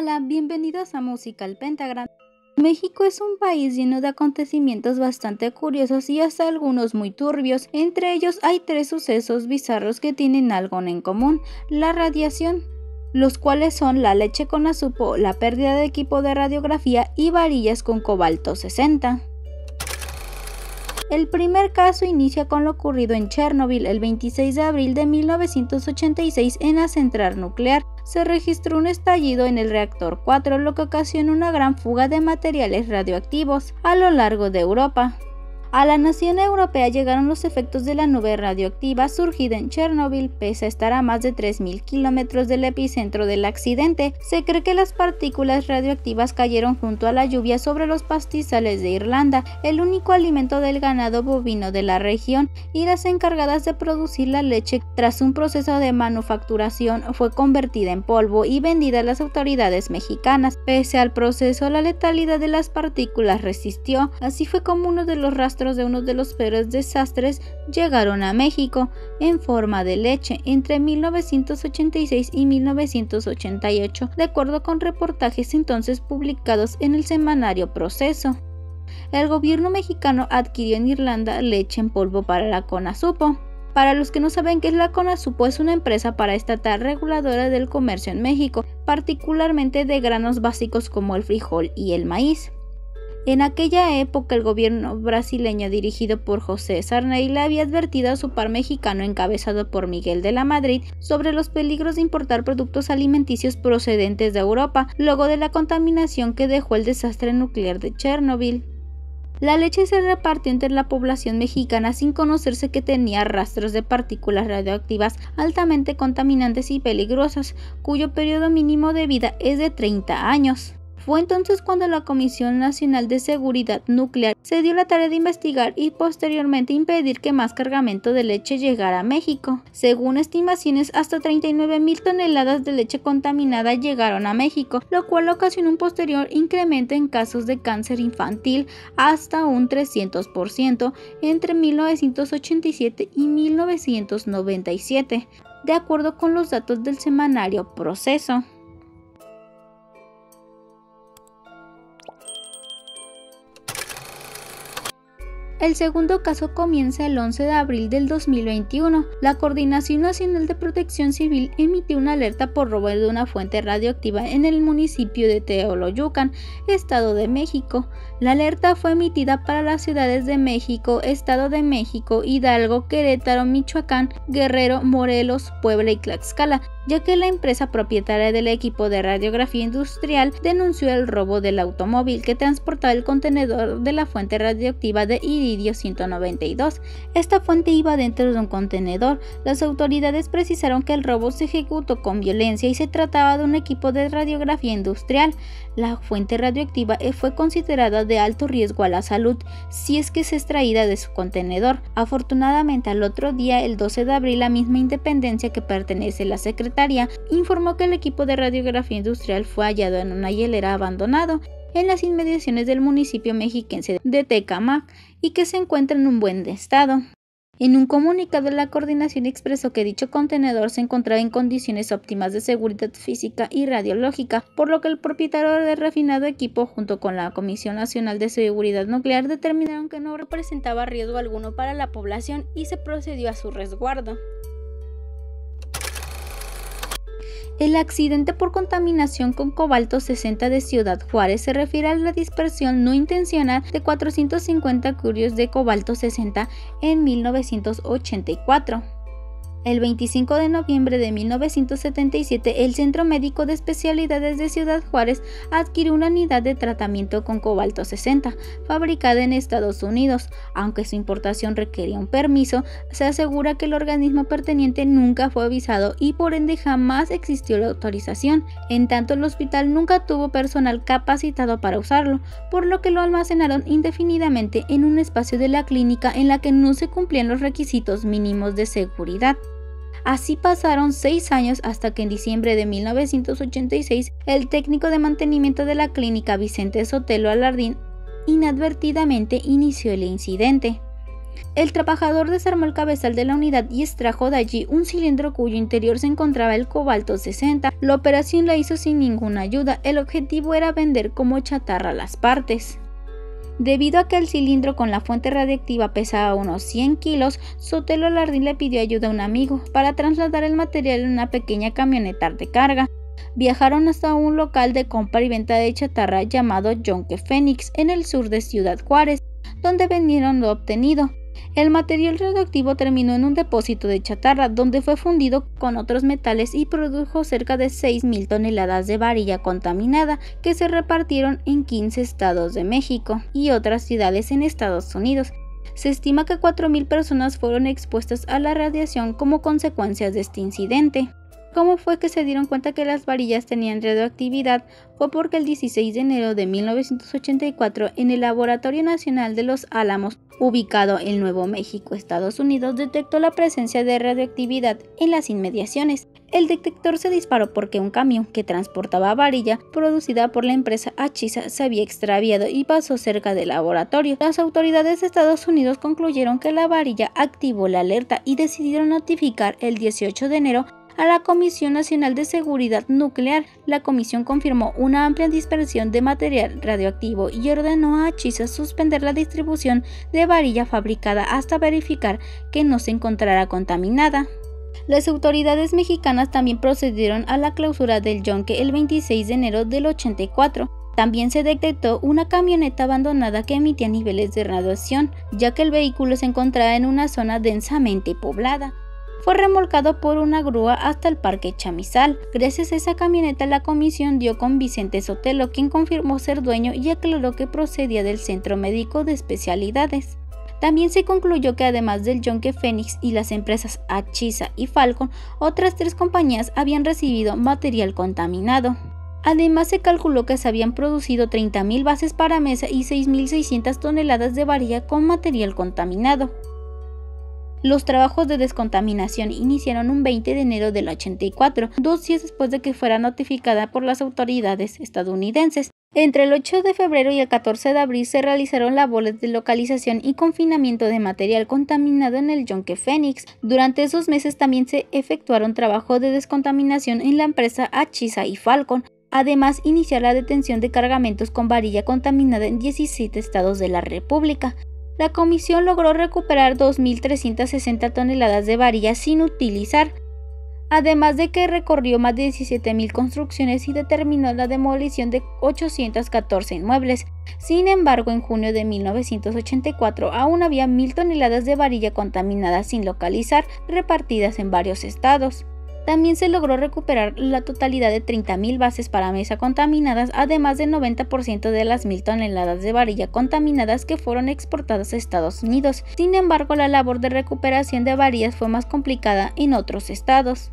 Hola, bienvenidos a Musical Pentagram. México es un país lleno de acontecimientos bastante curiosos y hasta algunos muy turbios. Entre ellos hay 3 sucesos bizarros que tienen algo en común: la radiación, los cuales son la leche con azupo, la pérdida de equipo de radiografía y varillas con cobalto 60. El primer caso inicia con lo ocurrido en Chernobyl el 26 de abril de 1986 en la central nuclear. Se registró un estallido en el reactor 4, lo que ocasionó una gran fuga de materiales radioactivos a lo largo de Europa. A la nación europea llegaron los efectos de la nube radioactiva surgida en Chernobyl. Pese a estar a más de 3.000 kilómetros del epicentro del accidente, se cree que las partículas radioactivas cayeron junto a la lluvia sobre los pastizales de Irlanda, el único alimento del ganado bovino de la región, y las encargadas de producir la leche. Tras un proceso de manufacturación, fue convertida en polvo y vendida a las autoridades mexicanas. Pese al proceso, la letalidad de las partículas resistió. Así fue como uno de los rastros de uno de los peores desastres llegaron a México en forma de leche entre 1986 y 1988, de acuerdo con reportajes entonces publicados en el semanario Proceso. El gobierno mexicano adquirió en Irlanda leche en polvo para la Conasupo. Para los que no saben qué es la Conasupo, es una empresa paraestatal reguladora del comercio en México, particularmente de granos básicos como el frijol y el maíz. En aquella época, el gobierno brasileño dirigido por José Sarney le había advertido a su par mexicano encabezado por Miguel de la Madrid sobre los peligros de importar productos alimenticios procedentes de Europa, luego de la contaminación que dejó el desastre nuclear de Chernobyl. La leche se repartió entre la población mexicana sin conocerse que tenía rastros de partículas radioactivas altamente contaminantes y peligrosas, cuyo periodo mínimo de vida es de 30 años. Fue entonces cuando la Comisión Nacional de Seguridad Nuclear se dio la tarea de investigar y posteriormente impedir que más cargamento de leche llegara a México. Según estimaciones, hasta 39.000 toneladas de leche contaminada llegaron a México, lo cual ocasionó un posterior incremento en casos de cáncer infantil hasta un 300% entre 1987 y 1997, de acuerdo con los datos del semanario Proceso. El segundo caso comienza el 11 de abril del 2021. La Coordinación Nacional de Protección Civil emitió una alerta por robo de una fuente radioactiva en el municipio de Teoloyucan, Estado de México. La alerta fue emitida para las ciudades de México, Estado de México, Hidalgo, Querétaro, Michoacán, Guerrero, Morelos, Puebla y Tlaxcala, ya que la empresa propietaria del equipo de radiografía industrial denunció el robo del automóvil que transportaba el contenedor de la fuente radioactiva de iridio 192. Esta fuente iba dentro de un contenedor. Las autoridades precisaron que el robo se ejecutó con violencia y se trataba de un equipo de radiografía industrial. La fuente radioactiva fue considerada de alto riesgo a la salud si es que es extraída de su contenedor. Afortunadamente, al otro día, el 12 de abril, la misma Independencia, que pertenece a la Secretaría, informó que el equipo de radiografía industrial fue hallado en una hielera abandonado en las inmediaciones del municipio mexiquense de Tecámac y que se encuentra en un buen estado. En un comunicado, la coordinación expresó que dicho contenedor se encontraba en condiciones óptimas de seguridad física y radiológica, por lo que el propietario del refinado equipo, junto con la Comisión Nacional de Seguridad Nuclear, determinaron que no representaba riesgo alguno para la población y se procedió a su resguardo. El accidente por contaminación con cobalto 60 de Ciudad Juárez se refiere a la dispersión no intencional de 450 cubios de cobalto 60 en 1984. El 25 de noviembre de 1977, el Centro Médico de Especialidades de Ciudad Juárez adquirió una unidad de tratamiento con cobalto 60, fabricada en Estados Unidos. Aunque su importación requería un permiso, se asegura que el organismo pertinente nunca fue avisado y por ende jamás existió la autorización. En tanto, el hospital nunca tuvo personal capacitado para usarlo, por lo que lo almacenaron indefinidamente en un espacio de la clínica en la que no se cumplían los requisitos mínimos de seguridad. Así pasaron 6 años hasta que en diciembre de 1986 el técnico de mantenimiento de la clínica Vicente Sotelo Alardín inadvertidamente inició el incidente. El trabajador desarmó el cabezal de la unidad y extrajo de allí un cilindro cuyo interior se encontraba el cobalto 60. La operación la hizo sin ninguna ayuda, el objetivo era vender como chatarra las partes. Debido a que el cilindro con la fuente radiactiva pesaba unos 100 kilos, Sotelo Lardín le pidió ayuda a un amigo para trasladar el material en una pequeña camioneta de carga. Viajaron hasta un local de compra y venta de chatarra llamado Yonke Phoenix en el sur de Ciudad Juárez, donde vendieron lo obtenido. El material radioactivo terminó en un depósito de chatarra, donde fue fundido con otros metales y produjo cerca de 6.000 toneladas de varilla contaminada que se repartieron en 15 estados de México y otras ciudades en Estados Unidos. Se estima que 4.000 personas fueron expuestas a la radiación como consecuencias de este incidente. ¿Cómo fue que se dieron cuenta que las varillas tenían radioactividad? Fue porque el 16 de enero de 1984, en el Laboratorio Nacional de Los Álamos, ubicado en Nuevo México, Estados Unidos, detectó la presencia de radioactividad en las inmediaciones. El detector se disparó porque un camión que transportaba varilla producida por la empresa Achisa se había extraviado y pasó cerca del laboratorio. Las autoridades de Estados Unidos concluyeron que la varilla activó la alerta y decidieron notificar el 18 de enero a la Comisión Nacional de Seguridad Nuclear. La comisión confirmó una amplia dispersión de material radioactivo y ordenó a Achisa suspender la distribución de varilla fabricada hasta verificar que no se encontrara contaminada. Las autoridades mexicanas también procedieron a la clausura del yunque el 26 de enero del 84. También se detectó una camioneta abandonada que emitía niveles de radiación, ya que el vehículo se encontraba en una zona densamente poblada. Fue remolcado por una grúa hasta el Parque Chamizal. Gracias a esa camioneta, la comisión dio con Vicente Sotelo, quien confirmó ser dueño y aclaró que procedía del Centro Médico de Especialidades. También se concluyó que además del Yonke Phoenix y las empresas Achisa y Falcon, otras 3 compañías habían recibido material contaminado. Además, se calculó que se habían producido 30.000 bases para mesa y 6.600 toneladas de varilla con material contaminado. Los trabajos de descontaminación iniciaron un 20 de enero del 84, 2 días después de que fuera notificada por las autoridades estadounidenses. Entre el 8 de febrero y el 14 de abril se realizaron labores de localización y confinamiento de material contaminado en el Yonke Phoenix. Durante esos meses también se efectuaron trabajos de descontaminación en la empresa Achisa y Falcon. Además, iniciar la detención de cargamentos con varilla contaminada en 17 estados de la República. La comisión logró recuperar 2.360 toneladas de varilla sin utilizar, además de que recorrió más de 17.000 construcciones y determinó la demolición de 814 inmuebles. Sin embargo, en junio de 1984 aún había 1.000 toneladas de varilla contaminada sin localizar, repartidas en varios estados. También se logró recuperar la totalidad de 30.000 bases para mesa contaminadas, además del 90% de las 1.000 toneladas de varilla contaminadas que fueron exportadas a Estados Unidos. Sin embargo, la labor de recuperación de varillas fue más complicada en otros estados.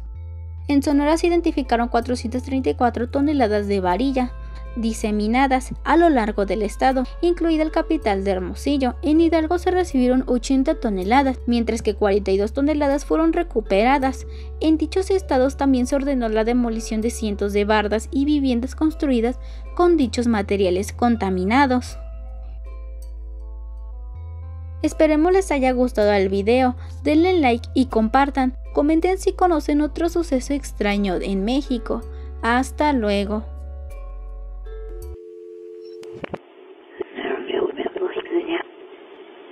En Sonora se identificaron 434 toneladas de varilla diseminadas a lo largo del estado, incluida el capital de Hermosillo. En Hidalgo se recibieron 80 toneladas, mientras que 42 toneladas fueron recuperadas. En dichos estados también se ordenó la demolición de cientos de bardas y viviendas construidas con dichos materiales contaminados. Esperemos les haya gustado el video, denle like y compartan. Comenten si conocen otro suceso extraño en México. Hasta luego.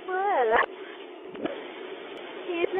Hola. Sí, es